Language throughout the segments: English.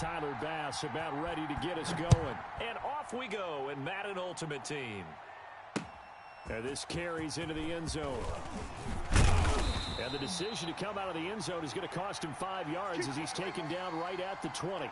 Tyler Bass about ready to get us going. And off we go in Madden Ultimate Team. And this carries into the end zone. And the decision to come out of the end zone is going to cost him 5 yards as he's taken down right at the 20.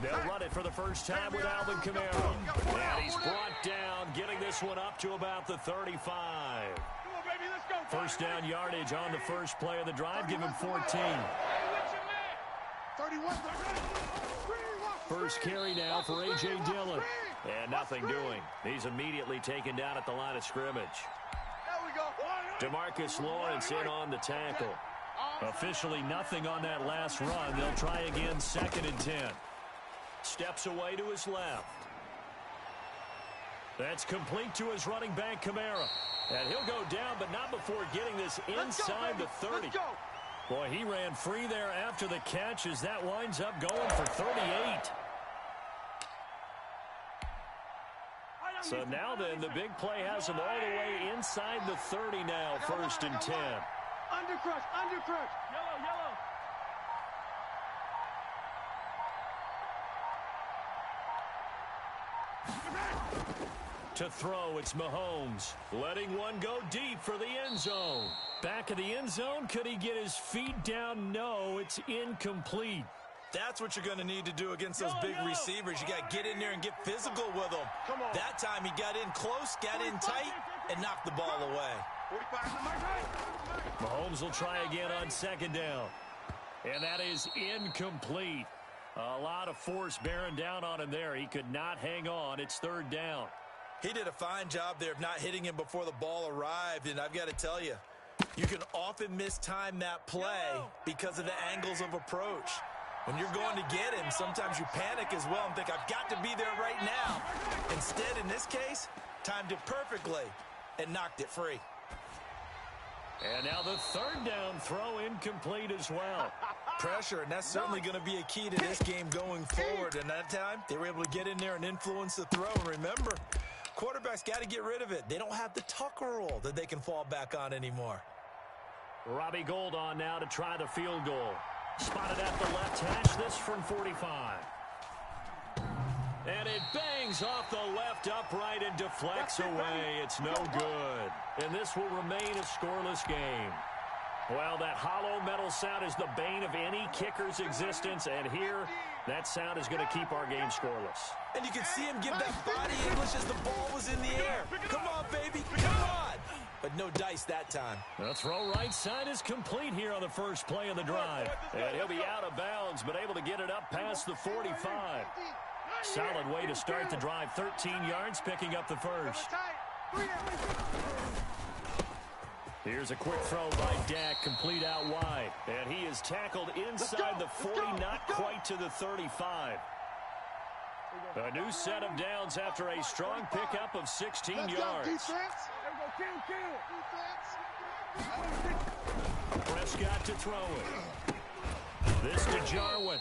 They'll run it for the first time with Alvin Kamara. And he's brought down, getting this one up to about the 35. First down yardage on the first play of the drive. Give him 14. First carry now for A.J. Dillon. And nothing doing. He's immediately taken down at the line of scrimmage. DeMarcus Lawrence in on the tackle. Officially nothing on that last run. They'll try again, 2nd and 10. Steps away to his left. That's complete to his running back, Kamara. And he'll go down, but not before getting this inside the 30. Boy, he ran free there after the catch as that winds up going for 38. So now then, the big play has him all the way inside the 30 now, 1st and 10. Undercrush, undercrush. Yellow, yellow. To throw, it's Mahomes. Letting one go deep for the end zone. Back of the end zone, could he get his feet down? No, it's incomplete. That's what you're going to need to do against those big receivers. You got to get in there and get physical with them. That time he got in close, got in tight, and knocked the ball away. Mahomes will try again on 2nd down. And that is incomplete. A lot of force bearing down on him there. He could not hang on. It's 3rd down. He did a fine job there of not hitting him before the ball arrived. And I've got to tell you, you can often mistime that play because of the angles of approach. When you're going to get him, sometimes you panic as well and think, I've got to be there right now. Instead, in this case, timed it perfectly and knocked it free. And now the 3rd down throw incomplete as well. Pressure, and that's certainly going to be a key to this game going forward. And that time, they were able to get in there and influence the throw. And remember, quarterbacks got to get rid of it. They don't have the Tucker rule that they can fall back on anymore. Robbie Gould on now to try the field goal. Spotted at the left hash, this from 45. And it bangs off the left upright and deflects away. It's no good. And this will remain a scoreless game. Well, that hollow metal sound is the bane of any kicker's existence. And here, that sound is going to keep our game scoreless. And you can see him give that body English as the ball was in the air. Come on, baby, come on. But no dice that time. The throw right side is complete here on the first play of the drive. And he'll be out of bounds, but able to get it up past the 45. Solid way to start the drive. 13 yards, picking up the first. Here's a quick throw by Dak, complete out wide. And he is tackled inside the 40, not quite to the 35. A new set of downs after a strong pickup of 16 yards. Prescott to throw it. This to Jarwin.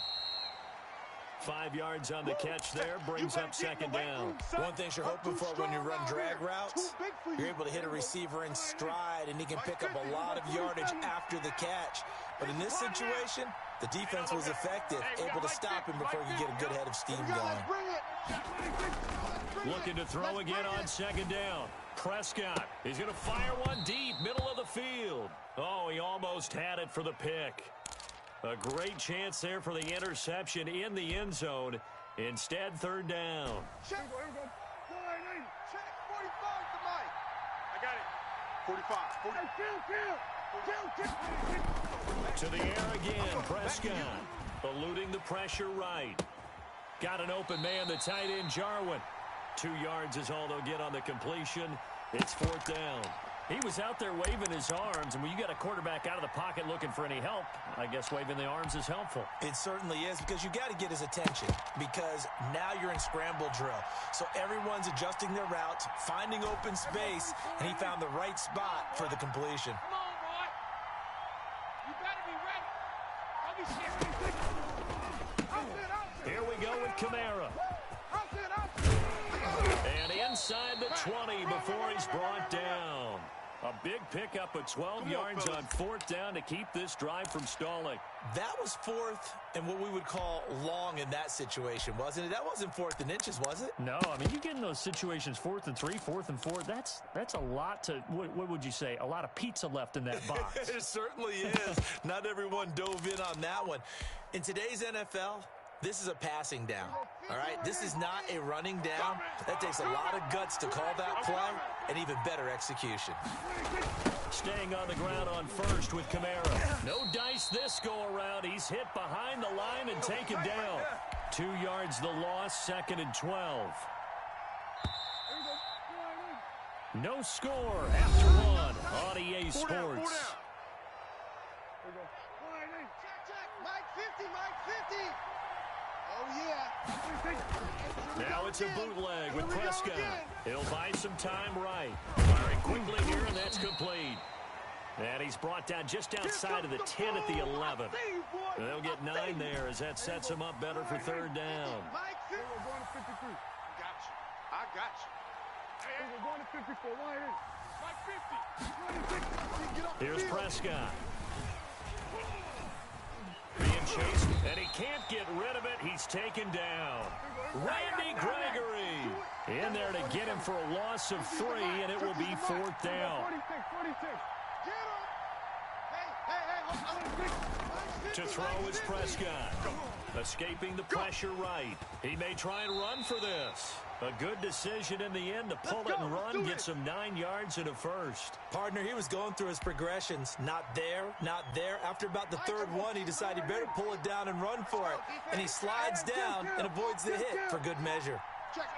5 yards on the catch there, brings up 2nd down. One thing you're hoping for when you run drag routes, you're able to hit a receiver in stride, and he can pick up a lot of yardage after the catch. But in this situation, the defense was effective, able to stop him before he could get a good head of steam going. Looking to throw again on 2nd down. Prescott, he's going to fire one deep, middle of the field. Oh, he almost had it for the pick. A great chance there for the interception in the end zone. Instead, 3rd down. Check. Check 45 to Mike. I got it. 45. To the air again, Prescott. Eluding the pressure right. Got an open man, the tight end, Jarwin. 2 yards is all they'll get on the completion. It's fourth down. He was out there waving his arms, and when you got a quarterback out of the pocket looking for any help, I guess waving the arms is helpful. It certainly is, because you got to get his attention, because now you're in scramble drill. So everyone's adjusting their routes, finding open space, and he found the right spot for the completion. Come on, boy. You better be ready. Here we go with Kamara. And inside the 20 before he's brought down. A big pickup of 12 yards on fourth down to keep this drive from stalling. That was fourth and what we would call long in that situation, wasn't it? That wasn't fourth and inches, was it? No, I mean, you get in those situations 4th and 3, 4th and 4. That's a lot to, what would you say, a lot of pizza left in that box. It certainly is. Not everyone dove in on that one. In today's NFL, this is a passing down, all right? This is not a running down. That takes a lot of guts to call that play, and even better execution. Staying on the ground on first with Kamara. No dice this go-around. He's hit behind the line and taken down. 2 yards the loss, 2nd and 12. No score after one on EA Sports. Mike 50, Mike 50. Oh, yeah. Now it's a bootleg with Prescott. He'll buy some time right. Firing quickly here, and that's complete. And he's brought down just outside of the 10 at the 11. They'll get 9 there as that sets him up better for third down. Mike 50. We're going to 53. Got you. I got you. Hey, we're going to 54. Why Mike 50. Here's Prescott. Being chased, and he can't get rid of it. He's taken down. Randy Gregory in there to get him for a loss of 3, and it will be fourth down. To throw is Prescott. Escaping the pressure right. He may try and run for this. A good decision in the end to pull it and run, get some 9 yards and a first. Partner, he was going through his progressions. Not there, not there. After about the third one, he decided he better pull it down and run for it. And he slides down and avoids the hit for good measure. Check.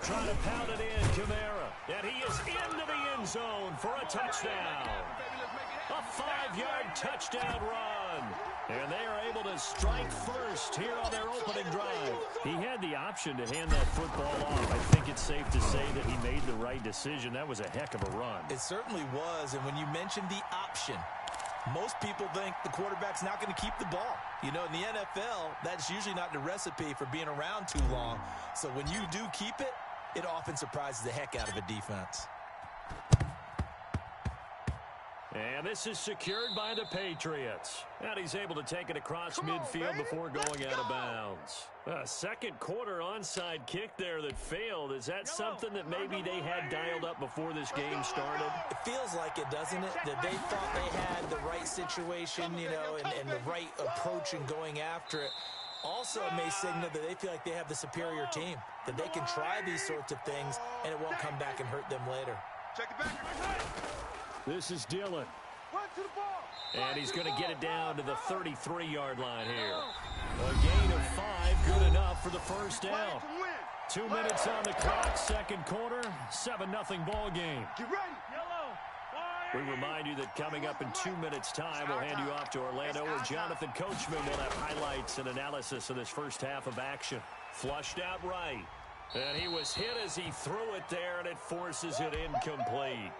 Trying to pound it in, Kamara. And he is into the end zone for a touchdown. A 5-yard touchdown run. And they are able to strike first here on their opening drive. He had the option to hand that football off. I think it's safe to say that he made the right decision. That was a heck of a run. It certainly was. And when you mentioned the option, most people think the quarterback's not going to keep the ball. You know, in the NFL, that's usually not the recipe for being around too long. So when you do keep it, it often surprises the heck out of a defense. And this is secured by the Patriots. And he's able to take it across midfield before going out of bounds. A second quarter onside kick there that failed. Is that something that maybe they had dialed up before this game started? It feels like it, doesn't it? That they thought they had the right situation, you know, and the right approach in going after it. Also, it may signal that they feel like they have the superior team, that they can try these sorts of things, and it won't come back and hurt them later. Check it back. This is Dillon. Run to the ball. And he's going to get it down to the 33-yard line here. A gain of 5, good enough for the first down. 2 minutes on the clock, second quarter, 7-0 ball game. Get ready. We remind you that coming up in 2 minutes' time, we'll hand you off to Orlando, where Jonathan Coachman will have highlights and analysis of this first half of action. Flushed out right. And he was hit as he threw it there, and it forces it incomplete.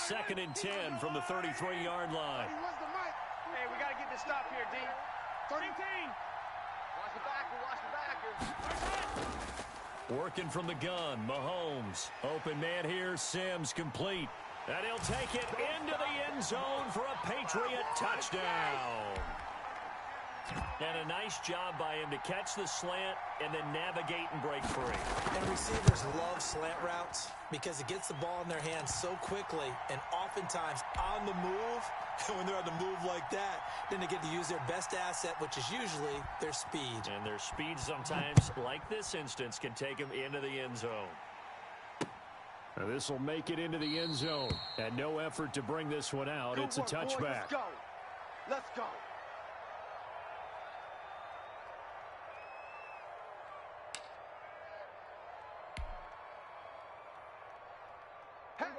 2nd and 10 from the 33-yard line. Hey, we got to get this stop here, D. 13. Watch the backer. Working from the gun, Mahomes. Open man here, Sims complete. And he'll take it into the end zone for a Patriot touchdown. And a nice job by him to catch the slant and then navigate and break free. And receivers love slant routes because it gets the ball in their hands so quickly and oftentimes on the move. And when they're on the move like that, then they get to use their best asset, which is usually their speed. And their speed sometimes, like this instance, can take them into the end zone. Now this will make it into the end zone. And no effort to bring this one out. It's a touchback. Let's go. Let's go.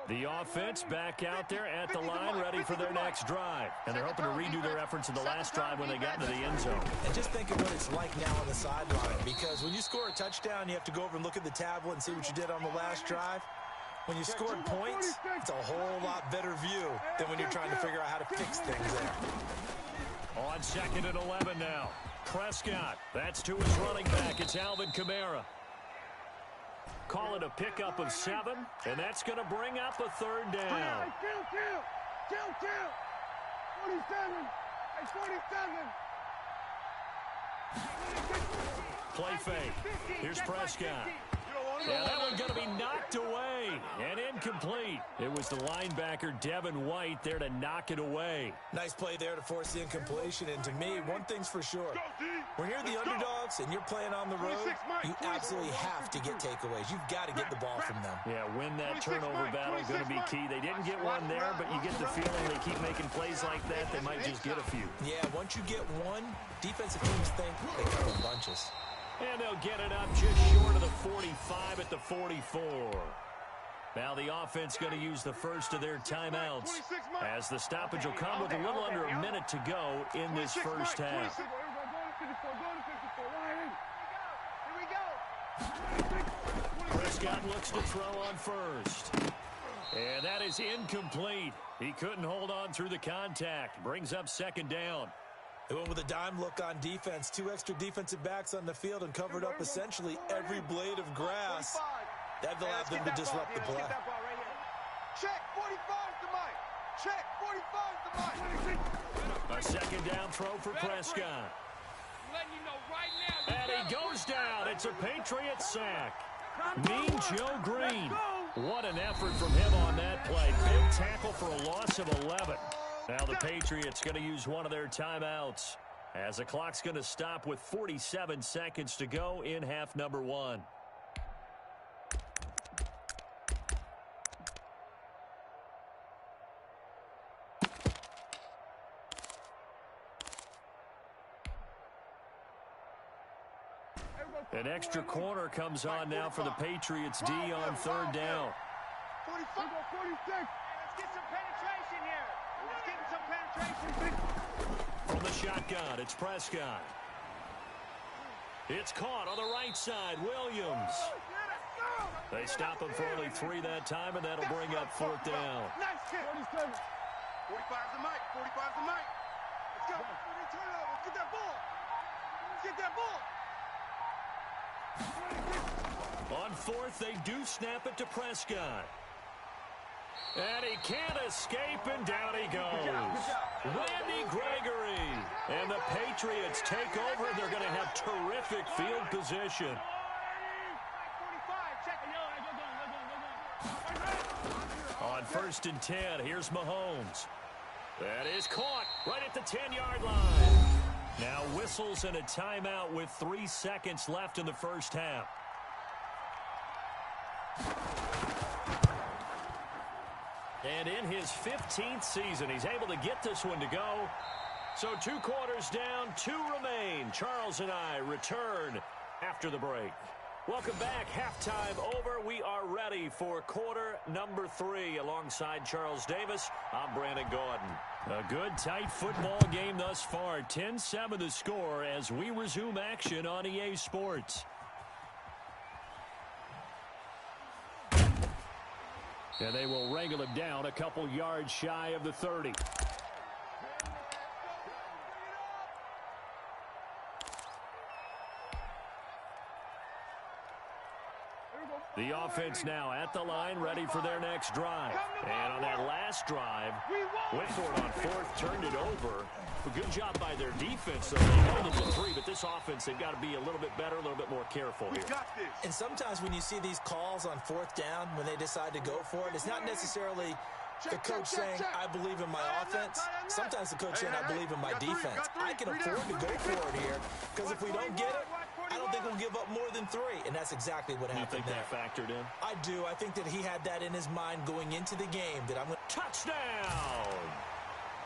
The offense back out there at the line, ready for their next drive. And they're hoping to redo their efforts in the last drive when they got into the end zone. And just think of what it's like now on the sideline, because when you score a touchdown, you have to go over and look at the tablet and see what you did on the last drive. When you scored points, it's a whole lot better view than when you're trying to figure out how to fix things there. On 2nd and 11 now. Prescott, that's to his running back. It's Alvin Kamara. Call it a pickup of 7, and that's going to bring up a 3rd down. Kill. 47. Hey, 47. Play fake. Here's Prescott. Yeah, that one's going to be knocked away and incomplete. It was the linebacker, Devin White, there to knock it away. Nice play there to force the incompletion. And to me, one thing's for sure. When you're the underdogs and you're playing on the road, you absolutely have to get takeaways. You've got to get the ball from them. Yeah, win that turnover battle is going to be key. They didn't get one there, but you get the feeling they keep making plays like that, they might just get a few. Yeah, once you get one, defensive teams think they come in bunches. And they'll get it up just short of the 45 at the 44. Now the offense going to use the first of their timeouts, as the stoppage will come with a little under a minute to go in this first half. Prescott looks to throw on first. And that is incomplete. He couldn't hold on through the contact. Brings up 2nd down. They went with a dime look on defense. 2 extra defensive backs on the field and covered up essentially every blade of grass. That allowed them to disrupt the play. Check, 45's the mic. Check, 45's the mic. A 2nd down throw for Prescott. And he goes down. It's a Patriot sack. Mean Joe Green. What an effort from him on that play. Big tackle for a loss of 11. Now the Patriots going to use one of their timeouts, as the clock's going to stop with 47 seconds to go in half number 1. An extra corner comes on now for the Patriots D on 3rd down. 46. Let's get some penetration here. Let's get some penetration. From the shotgun, it's Prescott. It's caught on the right side, Williams. They stop him for only 3 that time, and that'll bring up 4th down. Nice kick. 47. 45's the mic. 45's the mic. Let's go. Turn it over. Let's get that ball. Let's get that ball. On 4th, they do snap it to Prescott. And he can't escape, and down he goes. Randy Gregory. And the Patriots take over. They're going to have terrific field position. On 1st and 10, here's Mahomes. That is caught right at the 10-yard line. Now whistles and a timeout with 3 seconds left in the first half. And in his 15th season, he's able to get this one to go. So 2 quarters down, 2 remain. Charles and I return after the break. Welcome back. Halftime over. We are ready for quarter number 3. Alongside Charles Davis, I'm Brandon Gordon. A good, tight football game thus far. 10-7 the score as we resume action on EA Sports. And they will wrangle him down a couple yards shy of the 30. The offense now at the line, ready for their next drive. And on that last drive, went for it on 4th, turned it over. A good job by their defense, though. They held them to 3, but this offense, they've got to be a little bit better, a little bit more careful here. And sometimes when you see these calls on 4th down, when they decide to go for it, it's not necessarily the coach saying, I believe in my offense. Sometimes the coach saying, I believe in my defense. I can afford to go for it here, because if we don't get it, I don't think we'll give up more than 3, and that's exactly what happened. You think that factored in? I do. I think that he had that in his mind going into the game. That I'm going to touchdown.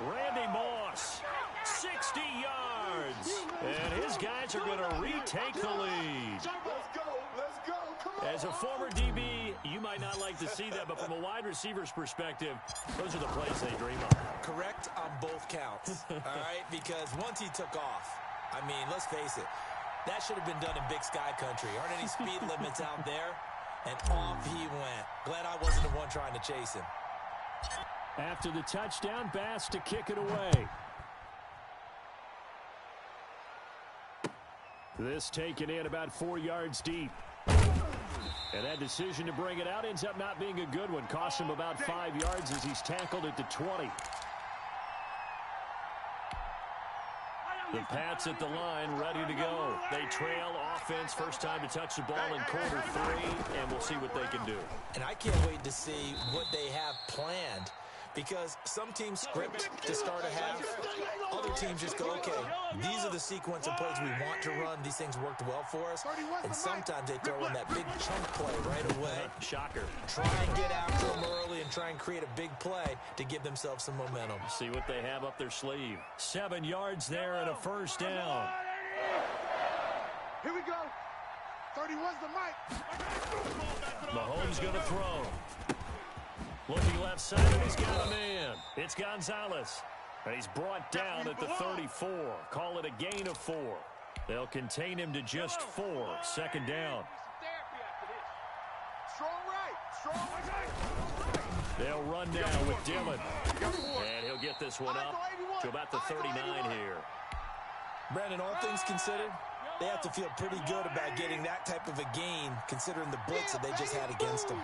Randy Moss, 60 yards, and his guys are going to retake the lead. Let's go. Come on. As a former DB, you might not like hate to see that, but from a wide receiver's perspective, those are the plays they dream of. Correct on both counts, all right? Because once he took off, I mean, let's face it, that should have been done in Big Sky Country. Aren't any speed limits out there? And off he went. Glad I wasn't the one trying to chase him. After the touchdown, Bass to kick it away. This taken in about 4 yards deep. And that decision to bring it out ends up not being a good one. Costs him about 5 yards as he's tackled at the 20. The Pats at the line, ready to go. They trail offense, first time to touch the ball in quarter 3, and we'll see what they can do. And I can't wait to see what they have planned, because some teams script to start a half. Other teams just go, okay, these are the sequence of plays we want to run. These things worked well for us. And sometimes they throw in that big chunk play right away. Shocker. Try and get after them early and try and create a big play to give themselves some momentum. See what they have up their sleeve. 7 yards there and a first down. Here we go. 31's the mic. Mahomes going to throw. Looking left side, he's got a man. It's Gonzalez. And he's brought down at the 34. Call it a gain of 4. They'll contain him to just 4. Second down. Strong right. Strong right. They'll run now with Dillon. And he'll get this one up to about the 39 here. Brandon, all things considered, they have to feel pretty good about getting that type of a gain, considering the blitz that they just had against them.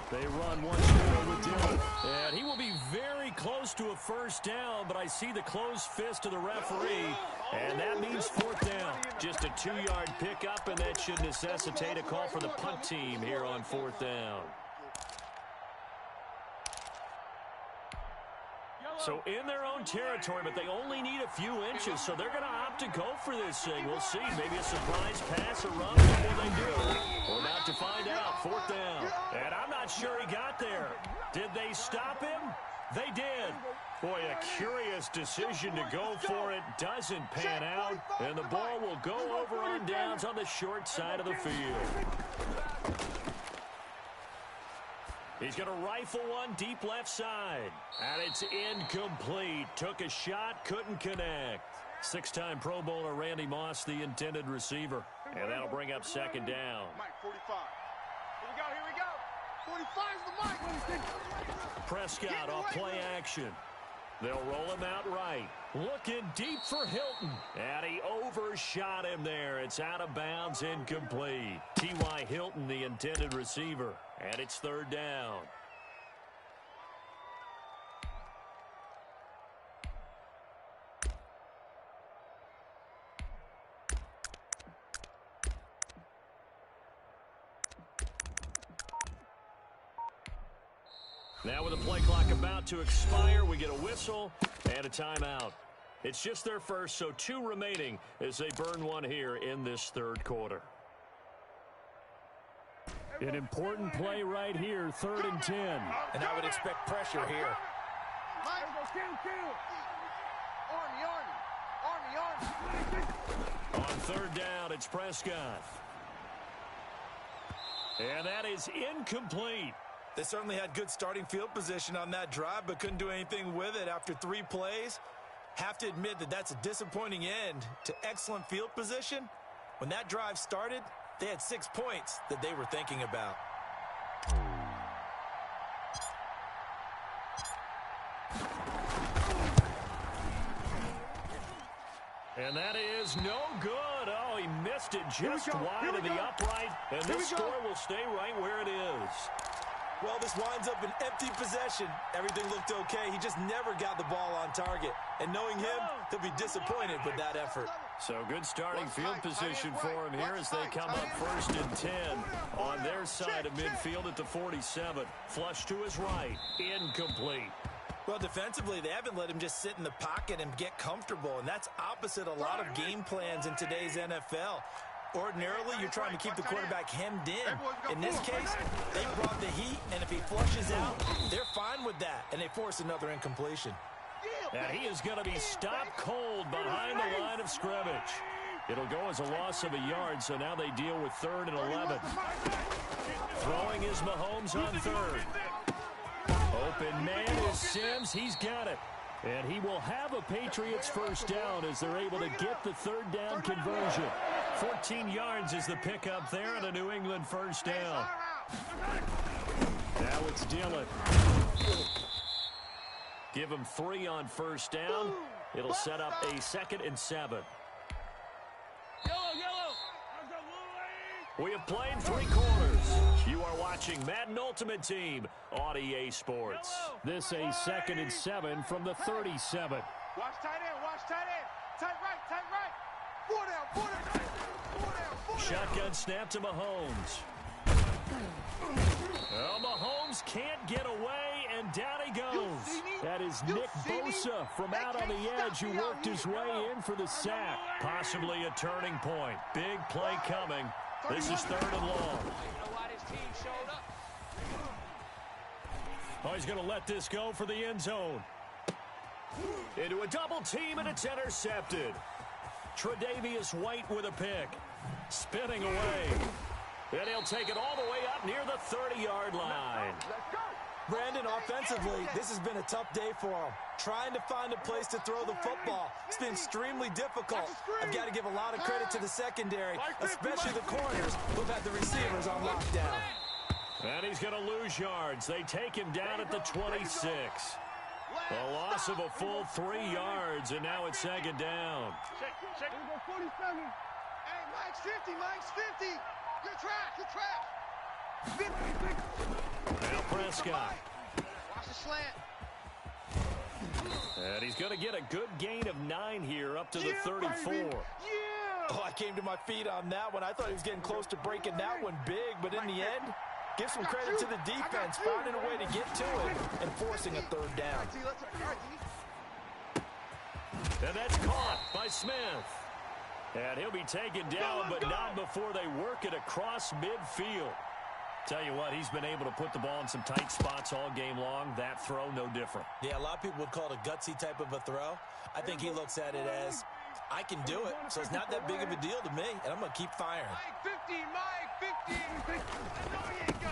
They run once more with Dillon. And he will be very close to a first down, but I see the closed fist of the referee, and that means fourth down. Just a 2-yard pickup, and that should necessitate a call for the punt team here on fourth down. So in their own territory, but they only need a few inches, so they're going to opt to go for this thing. We'll see. Maybe a surprise pass or run. What will they do? We're about to find out. Fourth down. And I'm not sure he got there. Did they stop him? They did. Boy, a curious decision to go for it. Doesn't pan out. And the ball will go over on downs on the short side of the field. He's going to rifle one deep left side. And it's incomplete. Took a shot, couldn't connect. 6-time Pro Bowler Randy Moss, the intended receiver. And that'll bring up second down. Mike, 45. Here we go. 45's the mic. Prescott off play action. They'll roll him out right. Looking deep for Hilton. And he overshot him there. It's out of bounds, incomplete. T.Y. Hilton, the intended receiver. And it's third down. Now with the play clock about to expire, we get a whistle and a timeout. It's just their first, so 2 remaining as they burn one here in this third quarter. An important play right here, 3rd and 10. And I would expect pressure here. On third down, it's Prescott. And that is incomplete. They certainly had good starting field position on that drive, but couldn't do anything with it after 3 plays. Have to admit that that's a disappointing end to excellent field position. When that drive started, they had 6 points that they were thinking about. And that is no good. Oh, he missed it just wide of the upright. And this score will stay right where it is. Well, this winds up an empty possession. Everything looked okay. He just never got the ball on target. And knowing him, he'll be disappointed with that effort. So good starting field position for him here as they come up 1st and 10 on their side of midfield at the 47. Flush to his right. Incomplete. Well, defensively, they haven't let him just sit in the pocket and get comfortable, and that's opposite a lot of game plans in today's NFL. Ordinarily, you're trying to keep the quarterback hemmed in. In this case, they brought the heat, and if he flushes out, they're fine with that, and they force another incompletion. And he is going to be stopped cold behind the line of scrimmage. It'll go as a loss of a yard, so now they deal with 3rd and 11. Throwing is Mahomes on 3rd. Open man is Sims. He's got it. And he will have a Patriots first down as they're able to get the 3rd down conversion. 14 yards is the pickup there on a New England first down. Now it's Dillon. Give him 3 on first down. It'll set up a 2nd and 7. We have played 3 quarters. You are watching Madden Ultimate Team on EA Sports. This a 2nd and 7 from the 37. Watch tight end, watch tight end. Tight right. 4 down, 4 down. 4 down, 4 down. Shotgun snap to Mahomes. Well, Mahomes can't get away, and down he goes. That is Nick Bosa from out on the edge who worked his way in for the sack. Possibly a turning point. Big play coming. This is 3rd and long. Oh, he's going to let this go for the end zone. Into a double team, and it's intercepted. Tre'Davious White with a pick. Spinning away. And he'll take it all the way up near the 30-yard line. Brandon, offensively, this has been a tough day for him. Trying to find a place to throw the football. It's been extremely difficult. I've got to give a lot of credit to the secondary, especially the corners who've had the receivers on lockdown. And he's going to lose yards. They take him down at the 26. A loss of a full 3 yards, and now it's 2nd down. Check. Hey, Mike's 50, Mike's 50. You're trash. 50. Now Prescott. Watch the slant. And he's going to get a good gain of 9 here up to the 34. Yeah. Oh, I came to my feet on that one. I thought he was getting close to breaking that one big, but in the end, give some credit to the defense, finding a way to get to it and forcing a 3rd down. And that's caught by Smith. And he'll be taken down, but not before they work it across midfield. Tell you what, he's been able to put the ball in some tight spots all game long. That throw, no different. Yeah, a lot of people would call it a gutsy type of a throw. I think he looks at it as, I can do it, so it's not that big of a deal to me, and I'm going to keep firing. Mike 15.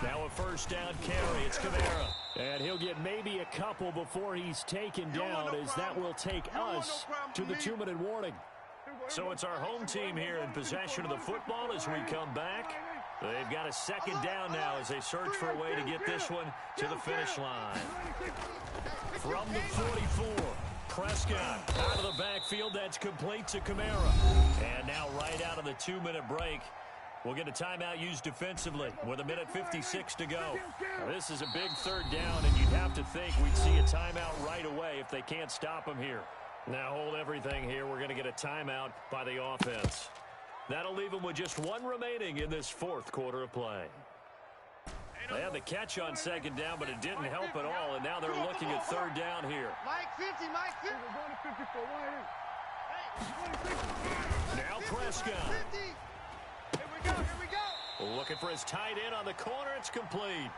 Now a first down carry. It's Kamara. And he'll get maybe a couple before he's taken down, as that will take us to the 2-minute warning. So it's our home team here in possession of the football as we come back. They've got a 2nd down now as they search for a way to get this one to the finish line. From the 44, Prescott out of the backfield. That's complete to Kamara. And now right out of the 2-minute break, we'll get a timeout used defensively with 1:56 to go. Now, this is a big 3rd down, and you'd have to think we'd see a timeout right away if they can't stop him here. Now hold everything here. We're going to get a timeout by the offense. That'll leave them with just 1 remaining in this 4th quarter of play. They had the catch on 2nd down, but it didn't help at all, and now they're looking at 3rd down here. Mike 50, Mike 50. Now Prescott. 50. Here we go. Looking for his tight end on the corner. It's complete.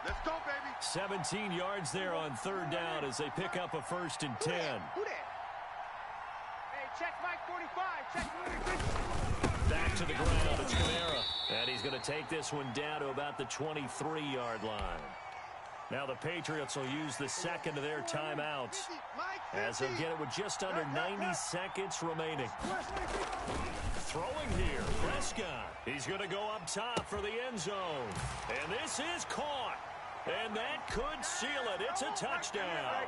Let's go, baby. 17 yards there on 3rd down as they pick up a 1st and 10. Who that? Hey, check Mike 45. Check 45. Back to the ground, it's Kamara. And he's going to take this one down to about the 23-yard line. Now the Patriots will use the 2nd of their timeouts as they'll get it with just under 90 seconds remaining. Throwing here, Prescott. He's going to go up top for the end zone. And this is caught. And that could seal it. It's a touchdown.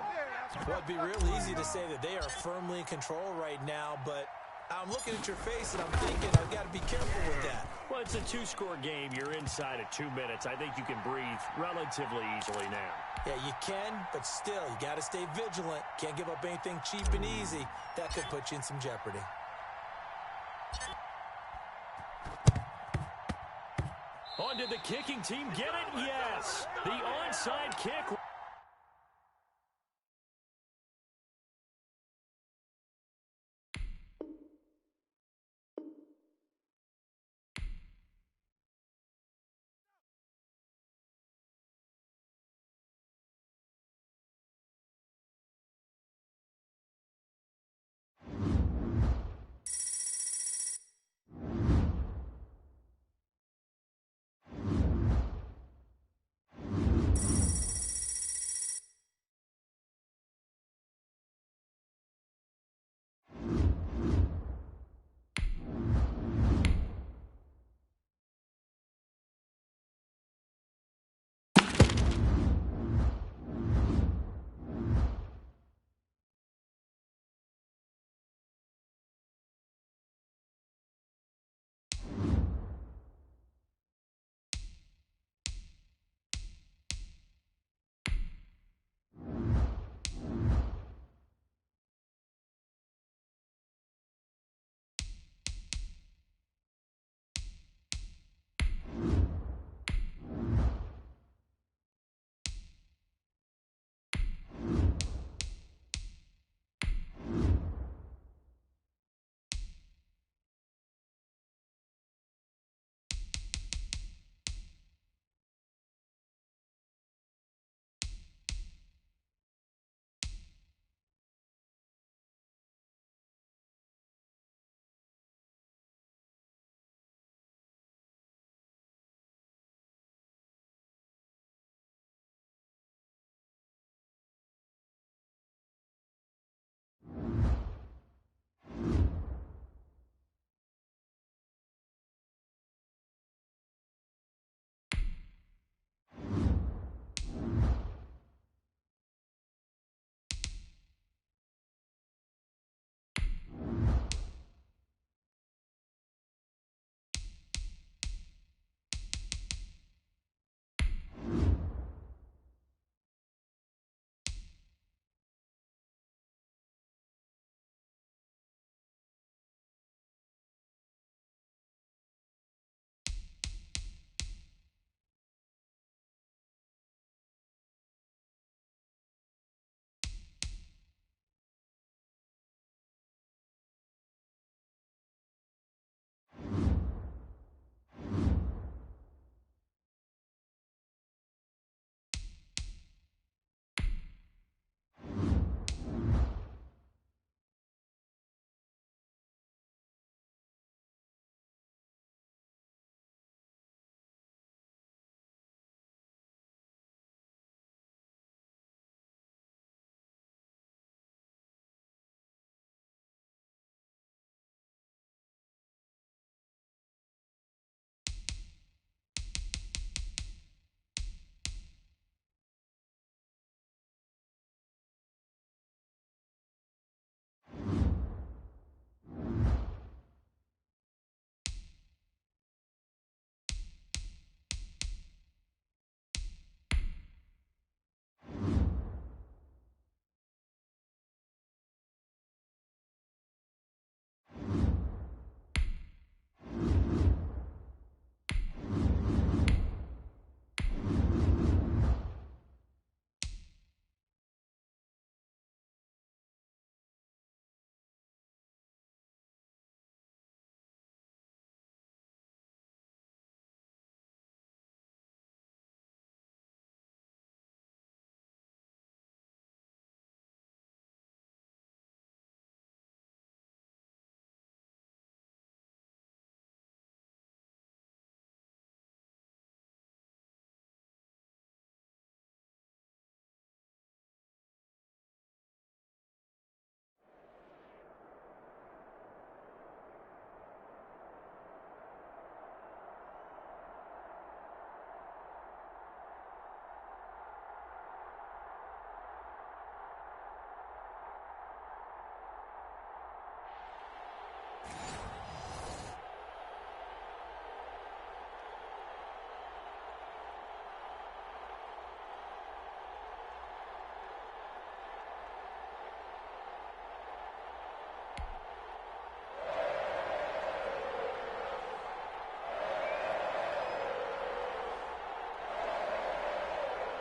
Well, it'd be real easy to say that they are firmly in control right now, but I'm looking at your face and I'm thinking I've got to be careful with that. Well, it's a 2-score game. You're inside of 2 minutes. I think you can breathe relatively easily now. Yeah, you can, but still, you got to stay vigilant. Can't give up anything cheap and easy. That could put you in some jeopardy. Oh, did the kicking team get it? Yes. The onside kick.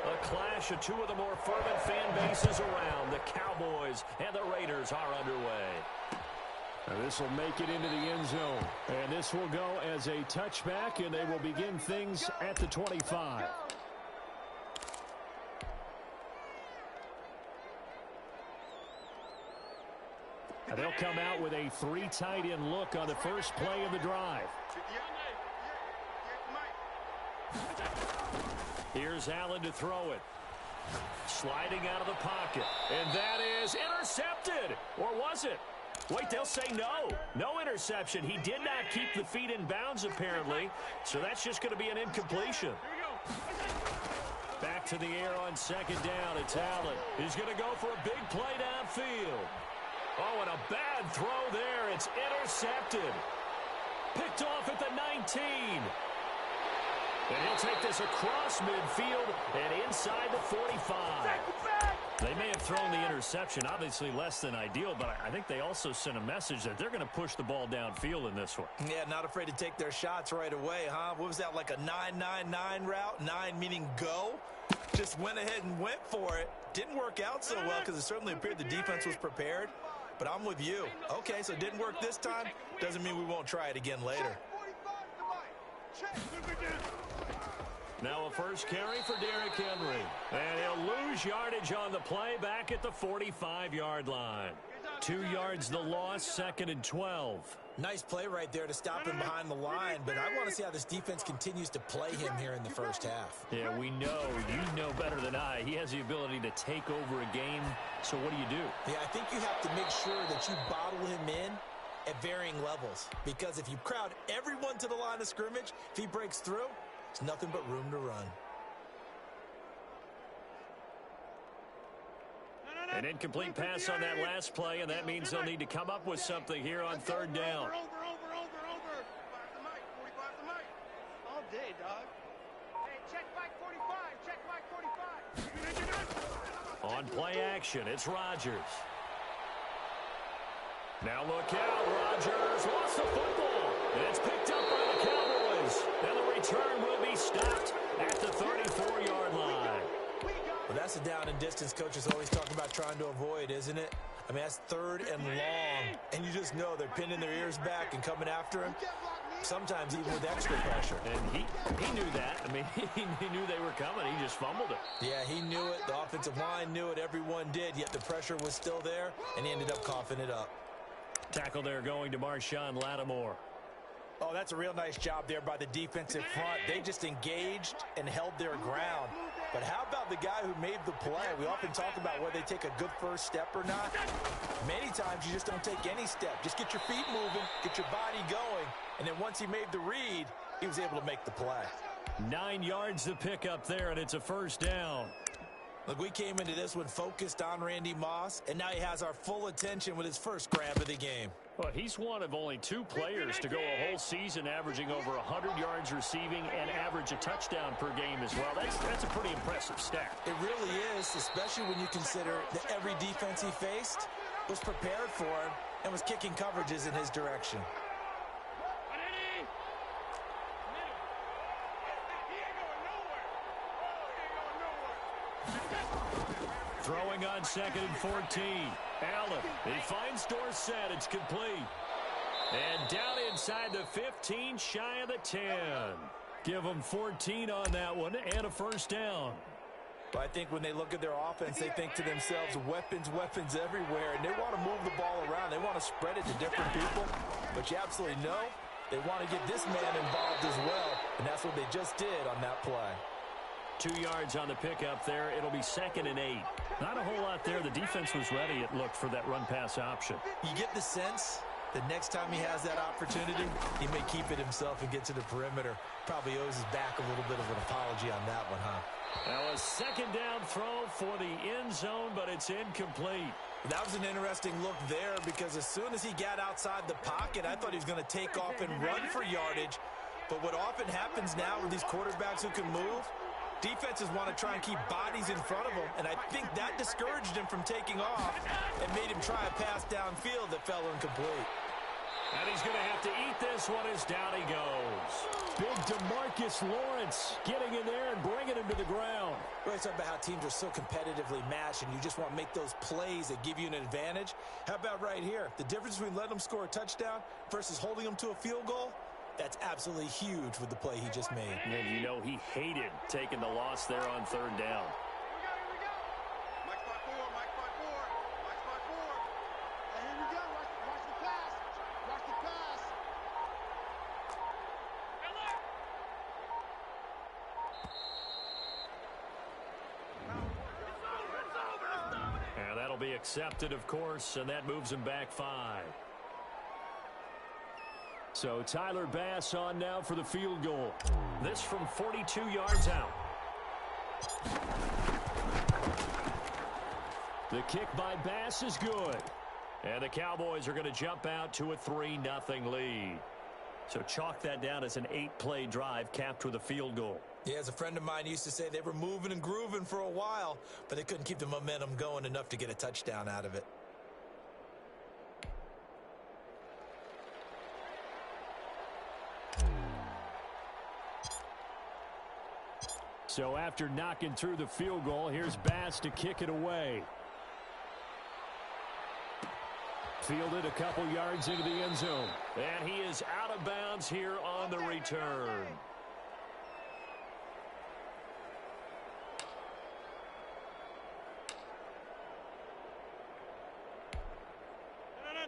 A clash of two of the more fervent fan bases around. The Cowboys and the Raiders are underway. This will make it into the end zone. And this will go as a touchback, and they will begin things at the 25. And they'll come out with a three tight end look on the first play of the drive. Here's Allen to throw it. Sliding out of the pocket. And that is intercepted. Or was it? Wait, they'll say no. No interception. He did not keep the feet in bounds, apparently. So that's just going to be an incompletion. Back to the air on second down. It's Allen. He's going to go for a big play downfield. Oh, and a bad throw there. It's intercepted. Picked off at the 19. And he'll take this across midfield and inside the 45. They may have thrown the interception, obviously less than ideal, but I think they also sent a message that they're going to push the ball downfield in this one. Yeah, not afraid to take their shots right away, huh? What was that, like a 9-9-9 route? 9 meaning go? Just went ahead and went for it. Didn't work out so well because it certainly appeared the defense was prepared. But I'm with you. Okay, so it didn't work this time. Doesn't mean we won't try it again later. Now a first carry for Derrick Henry. And he'll lose yardage on the play back at the 45-yard line. 2 yards the loss, 2nd and 12. Nice play right there to stop him behind the line, but I want to see how this defense continues to play him here in the first half. Yeah, we know. You know better than I. He has the ability to take over a game, so what do? Yeah, I think you have to make sure that you bottle him in at varying levels, because if you crowd everyone to the line of scrimmage, if he breaks through, it's nothing but room to run. An incomplete pass on that last play, and that means they'll need to come up with something here on third down. Over. 45 the mic. 45 the mic. All day, dog. Hey, check mic 45. Check mic 45. On play action, it's Rodgers. Now look out, Rodgers lost the football. And it's picked up by the Cowboys. And the return will be stopped at the 34-yard line. Well, that's a down and distance coaches always talk about trying to avoid, isn't it? I mean, that's 3rd and long, and you just know they're pinning their ears back and coming after him, sometimes even with extra pressure. And he knew that. I mean, he knew they were coming. He just fumbled it. Yeah, he knew it. The offensive line knew it. Everyone did, yet the pressure was still there, and he ended up coughing it up. Tackle there going to Marshawn Lattimore. Oh, that's a real nice job there by the defensive front. They just engaged and held their ground. But how about the guy who made the play? We often talk about whether they take a good first step or not. Many times you just don't take any step. Just get your feet moving, get your body going, and then once he made the read, he was able to make the play. 9 yards to pick up there, and it's a first down. Look, we came into this one focused on Randy Moss, and now he has our full attention with his first grab of the game. Well, he's one of only 2 players to go a whole season averaging over 100 yards receiving and average a touchdown per game as well. That's a pretty impressive stat. It really is, especially when you consider that every defense he faced was prepared for him and was kicking coverages in his direction. Throwing on 2nd and 14. Allen, he finds Dorsett. It's complete. And down inside the 15, shy of the 10. Give them 14 on that one and a first down. But I think when they look at their offense, they think to themselves, weapons everywhere, and they want to move the ball around. They want to spread it to different people. But you absolutely know they want to get this man involved as well, and that's what they just did on that play. 2 yards on the pickup there. It'll be 2nd and 8. Not a whole lot there. The defense was ready, it looked, for that run-pass option. You get the sense that next time he has that opportunity, he may keep it himself and get to the perimeter. Probably owes his back a little bit of an apology on that one, huh? Now a 2nd down throw for the end zone, but it's incomplete. That was an interesting look there because as soon as he got outside the pocket, I thought he was going to take off and run for yardage. But what often happens now with these quarterbacks who can move, defenses want to try and keep bodies in front of him, and I think that discouraged him from taking off and made him try a pass downfield that fell incomplete. And he's going to have to eat this one as down he goes. Big DeMarcus Lawrence getting in there and bringing him to the ground. Well, it's about how teams are so competitively matched, and you just want to make those plays that give you an advantage. How about right here? The difference between letting them score a touchdown versus holding them to a field goal, that's absolutely huge with the play he just made. And you know he hated taking the loss there on third down. Here we go. Mike spot four. Mike spot four. Mike spot four. And here we go. Watch the pass. Watch the pass. And that'll be accepted, of course, and that moves him back 5. So Tyler Bass on now for the field goal. This from 42 yards out. The kick by Bass is good. And the Cowboys are going to jump out to a 3-0 lead. So chalk that down as an 8-play drive capped with a field goal. Yeah, as a friend of mine used to say, they were moving and grooving for a while, but they couldn't keep the momentum going enough to get a touchdown out of it. So after knocking through the field goal, here's Bass to kick it away. Fielded a couple yards into the end zone. And he is out of bounds here on the return.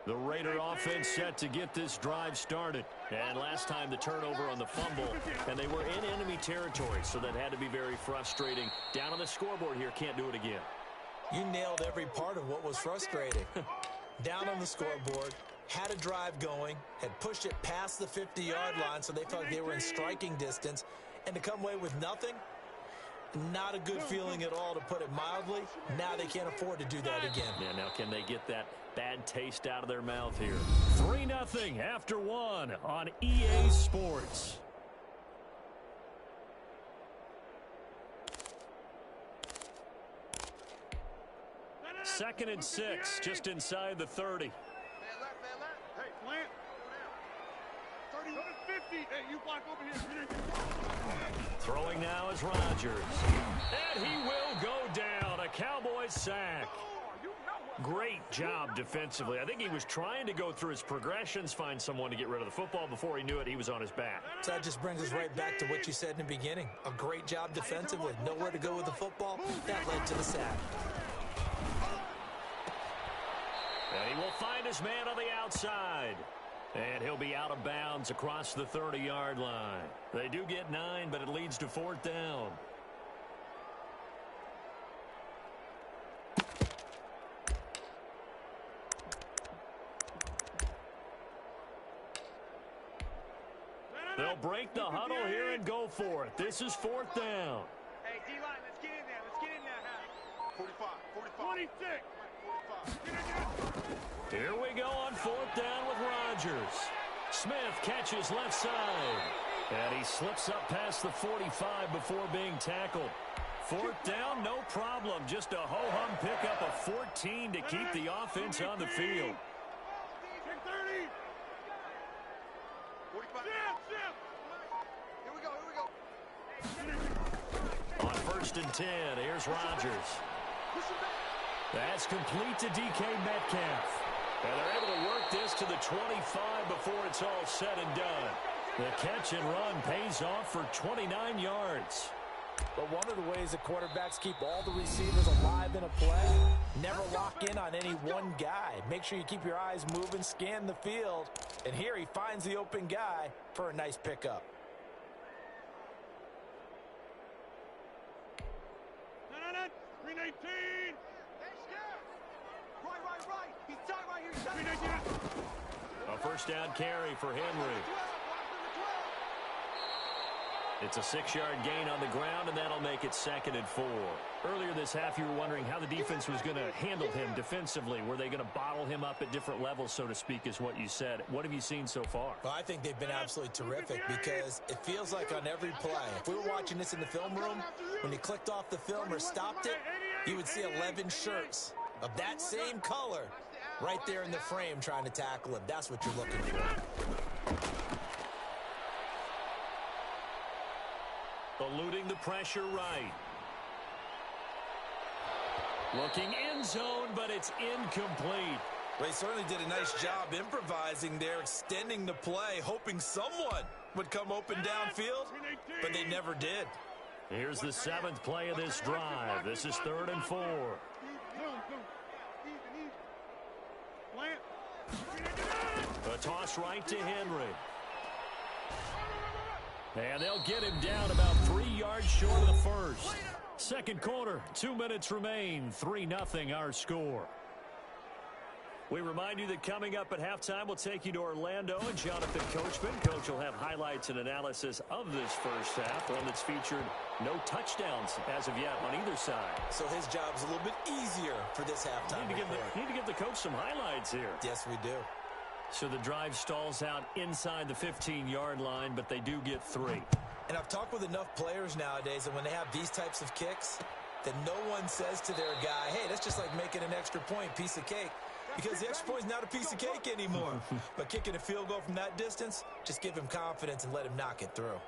The Raider offense set to get this drive started. And last time the turnover on the fumble, and they were in enemy territory, so that had to be very frustrating. Down on the scoreboard here, can't do it again. You nailed every part of what was frustrating. Down on the scoreboard, had a drive going, had pushed it past the 50-yard line so they felt like they were in striking distance, and to come away with nothing, not a good feeling at all, to put it mildly. Now they can't afford to do that again. Yeah, now can they get that bad taste out of their mouth here? 3-0 after 1 on EA Sports. Second and 6, just inside the 30. Man left. Hey, slant. 31-50. Hey, you block over here. Throwing now is Rodgers. And he will go down. A Cowboys sack. Great job defensively. I think he was trying to go through his progressions, find someone to get rid of the football. Before he knew it, he was on his back. So that just brings us right back to what you said in the beginning. A great job defensively. Nowhere to go with the football. That led to the sack. And he will find his man on the outside. And he'll be out of bounds across the 30-yard line. They do get 9, but it leads to 4th down. They'll break the huddle here and go for it. This is 4th down. Hey, D-line, let's get in there. Let's get in there. 45. 26. Here we go on 4th down with Rodgers. Smith catches left side. And he slips up past the 45 before being tackled. 4th down, no problem. Just a ho-hum pickup of 14 to keep the offense on the field. 30. 45. Here we go. On 1st and 10, here's Rodgers. That's complete to DK Metcalf. And they're able to work this to the 25 before it's all said and done. The catch and run pays off for 29 yards. But one of the ways that quarterbacks keep all the receivers alive in a play, never lock in on any one guy. Make sure you keep your eyes moving, scan the field. And here he finds the open guy for a nice pickup. No. 319. Right. He's tight right here. 319. A 1st down carry for Henry. It's a 6-yard gain on the ground, and that'll make it 2nd and 4. Earlier this half, you were wondering how the defense was going to handle him defensively. Were they going to bottle him up at different levels, so to speak, is what you said. What have you seen so far? Well, I think they've been absolutely terrific because it feels like on every play, if we were watching this in the film room, when you clicked off the film or stopped it, you would see 11 shirts of that same color Right there in the frame trying to tackle him. That's what you're looking for. Eluding the pressure right. Looking end zone, but it's incomplete. Well, he certainly did a nice job improvising there, extending the play, hoping someone would come open downfield, but they never did. Here's the 7th play of this drive. This is 3rd and 4. A toss right to Henry. And they'll get him down about 3 yards short of the first. Second quarter, 2 minutes remain. 3-0 our score. We remind you that coming up at halftime, we'll take you to Orlando and Jonathan Coachman. Coach will have highlights and analysis of this first half, one that's featured no touchdowns as of yet on either side. So his job's a little bit easier for this halftime. Need to give the coach some highlights here. Yes, we do. So the drive stalls out inside the 15-yard line, but they do get 3. And I've talked with enough players nowadays, and when they have these types of kicks, that no one says to their guy, hey, that's just like making an extra point, piece of cake. Because the extra point is not a piece of cake anymore. But kicking a field goal from that distance, just give him confidence and let him knock it through.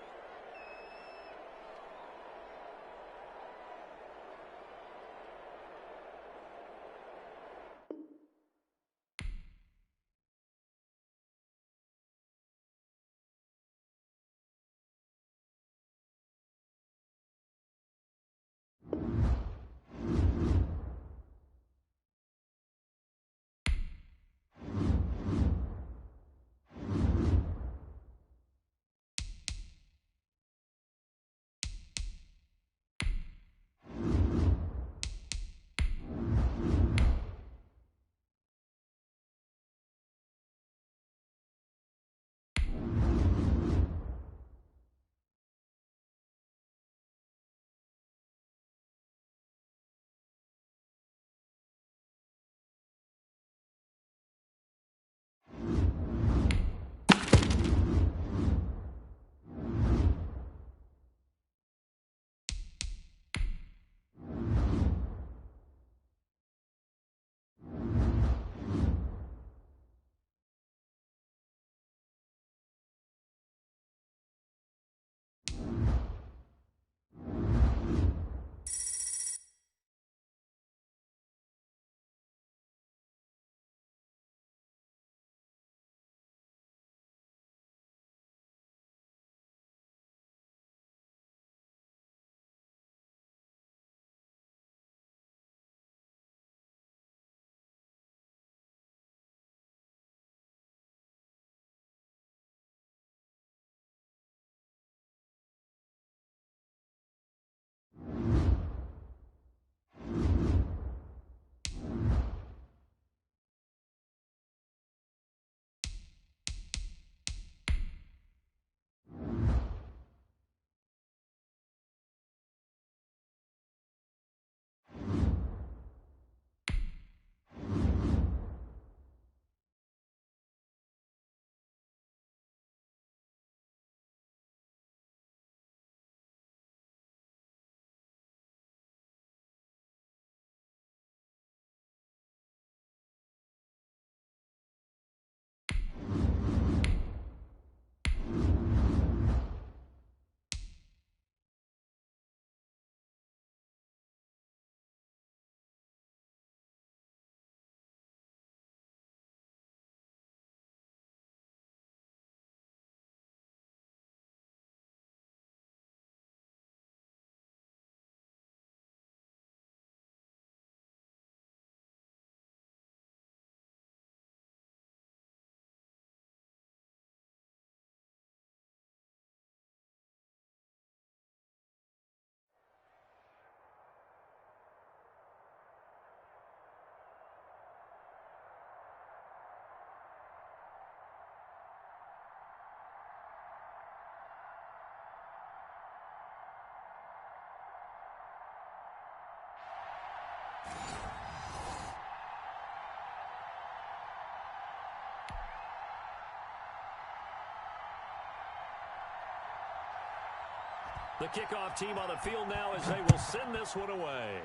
The kickoff team on the field now as they will send this one away.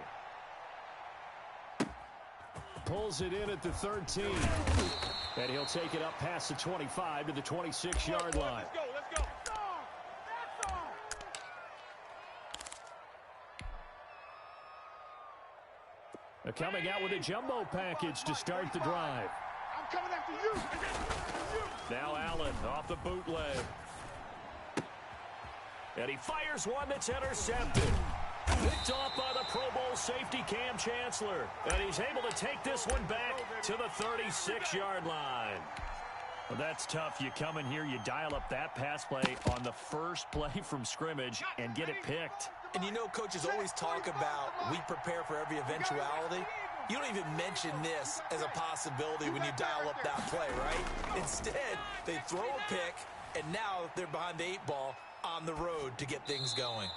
pulls it in at the 13. And he'll take it up past the 25 to the 26-yard line. Let's go, let's go. Coming out with a jumbo package to start the drive. I'm coming after you. Now Allen off the bootleg. And he fires one that's intercepted. Picked off by the Pro Bowl safety Cam Chancellor. And he's able to take this one back to the 36-yard line. Well, that's tough. You come in here, you dial up that pass play on the first play from scrimmage and get it picked. And you know, coaches always talk about we prepare for every eventuality. You don't even mention this as a possibility when you dial up that play, right? Instead, they throw a pick, and now they're behind the 8-ball on the road to get things going.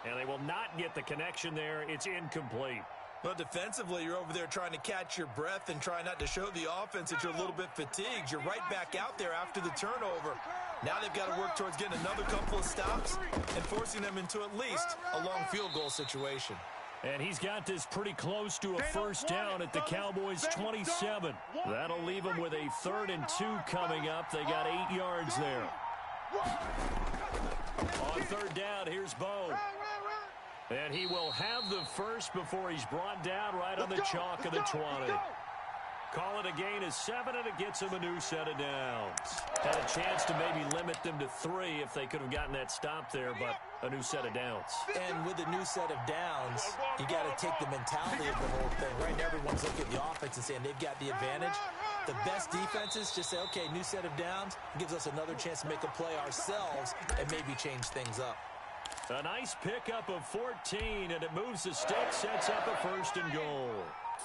And they will not get the connection there. It's incomplete. Well, defensively, you're over there trying to catch your breath and try not to show the offense that you're a little bit fatigued. You're right back out there after the turnover. Now they've got to work towards getting another couple of stops and forcing them into at least a long field goal situation. And he's got this pretty close to a first down at the Cowboys' 27. That'll leave them with a 3rd and 2 coming up. They got 8 yards there. On 3rd down, here's Bo. And he will have the first before he's brought down right on the chalk of the 20. Call it a gain of 7, and it gets him a new set of downs. Had a chance to maybe limit them to 3 if they could have gotten that stop there, but a new set of downs. And with a new set of downs, you got to take the mentality of the whole thing. Right now, everyone's looking at the offense and saying they've got the advantage. The best defenses just say, okay, new set of downs, gives us another chance to make a play ourselves and maybe change things up. A nice pickup of 14, and it moves the stick, sets up a 1st and goal.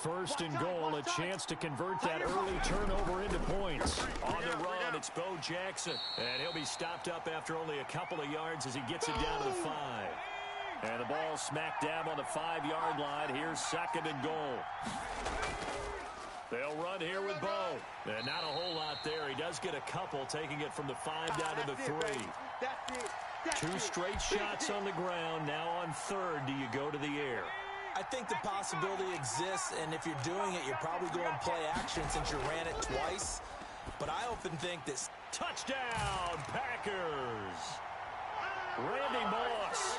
1st and goal, a chance to convert that early turnover into points. On the run, it's Bo Jackson. And he'll be stopped up after only a couple of yards as he gets it down to the 5. And the ball smack dab on the 5-yard line. Here's 2nd and goal. They'll run here with Bo. And not a whole lot there. He does get a couple, taking it from the 5 down to the 3. That's it. 2 straight shots on the ground. Now on 3rd, do you go to the air? I think the possibility exists, and if you're doing it, you're probably going play action since you ran it twice. But I often think this touchdown, Packers. Randy Moss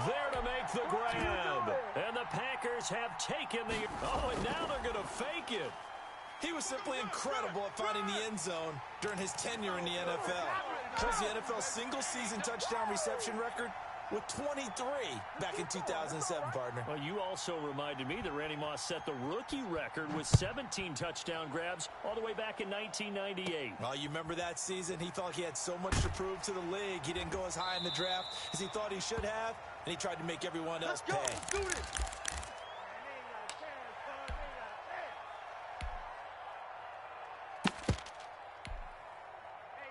there to make the grab. And the Packers have taken the... Oh, and now they're going to fake it. He was simply incredible at finding the end zone during his tenure in the NFL. Holds the NFL single-season touchdown reception record with 23 back in 2007, partner. Well, you also reminded me that Randy Moss set the rookie record with 17 touchdown grabs all the way back in 1998. Well, you remember that season? He thought he had so much to prove to the league. He didn't go as high in the draft as he thought he should have, and he tried to make everyone else pay. Do this.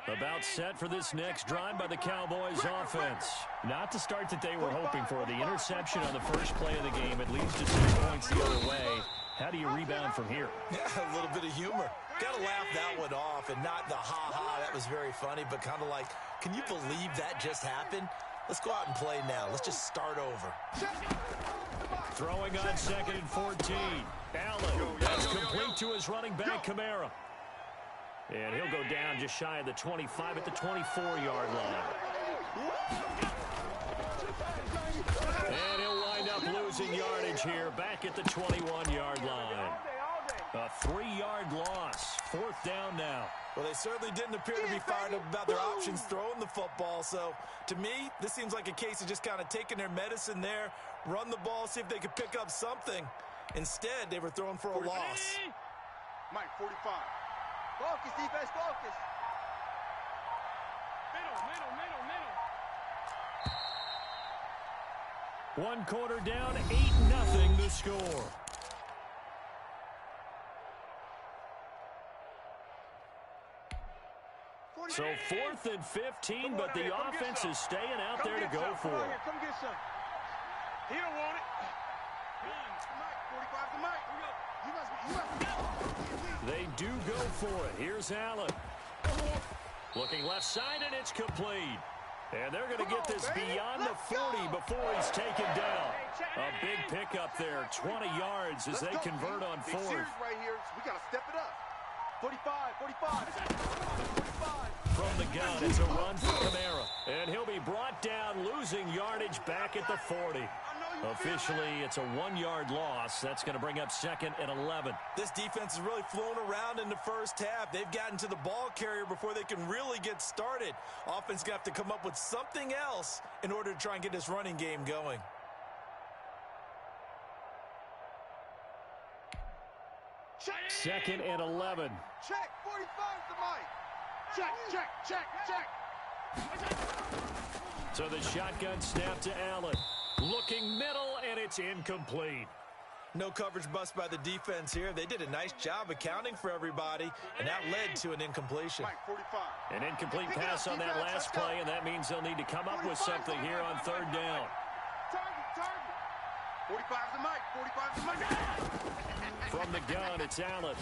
About set for this next drive by the Cowboys offense. Not the start that they were hoping for. The interception on the first play of the game. It leads to 6 points the other way. How do you rebound from here? Yeah, a little bit of humor. Got to laugh that one off, and not the ha-ha, that was very funny, but kind of like, can you believe that just happened? Let's go out and play now. Let's just start over. Throwing on 2nd and 14. Allen, that's complete to his running back, Kamara. And he'll go down just shy of the 25 at the 24-yard line. And he'll wind up losing yardage here back at the 21-yard line. A 3-yard loss. 4th down now. Well, they certainly didn't appear to be fired up about their options throwing the football. So, to me, this seems like a case of just kind of taking their medicine there, run the ball, see if they could pick up something. Instead, they were throwing for a loss. Mike, 45. Focus, defense, focus. Middle. 1 quarter down, 8-0 the score. So 4th and 15, but the offense is staying out there to go for it. Come get some. He don't want it. Mike, 45 to Mike. They do go for it. Here's Allen. Looking left side, and it's complete. And they're going to get this beyond the 40 before he's taken down. A big pickup there. 20 yards as they convert on Big fourth. series right here. We got to step it up. 45, 45, 45. From the gun, it's a run for Kamara. And he'll be brought down, losing yardage back at the 40. Officially, it's a 1-yard loss. That's going to bring up 2nd and 11. This defense is really flown around in the first half. They've gotten to the ball carrier before they can really get started. Offense going to have to come up with something else in order to try and get this running game going. Check. 2nd and 11. Check. 45's the mic. Check, check, check, check. So the shotgun snap to Allen. Looking middle, and it's incomplete. No coverage bust by the defense here. They did a nice job accounting for everybody, and that led to an incompletion. Mike, 45. An incomplete pass on that last play, and that means they'll need to come up with something here on 3rd down. Target. 45's the mic. 45's the mic. From the gun, it's Allen.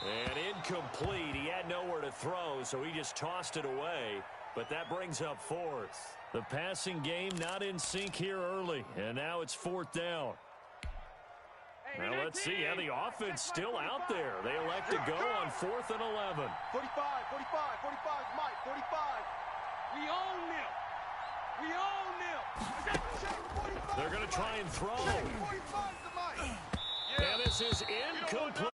And incomplete. He had nowhere to throw, so he just tossed it away. But that brings up 4th. The passing game not in sync here early, and now it's 4th down. Now let's see how the offense still out there. They elect to go on 4th and 11. 45's Mike. 45. We own them. We own them. Check. 45. They're going to try and throw. 45's the mic. And this is incomplete.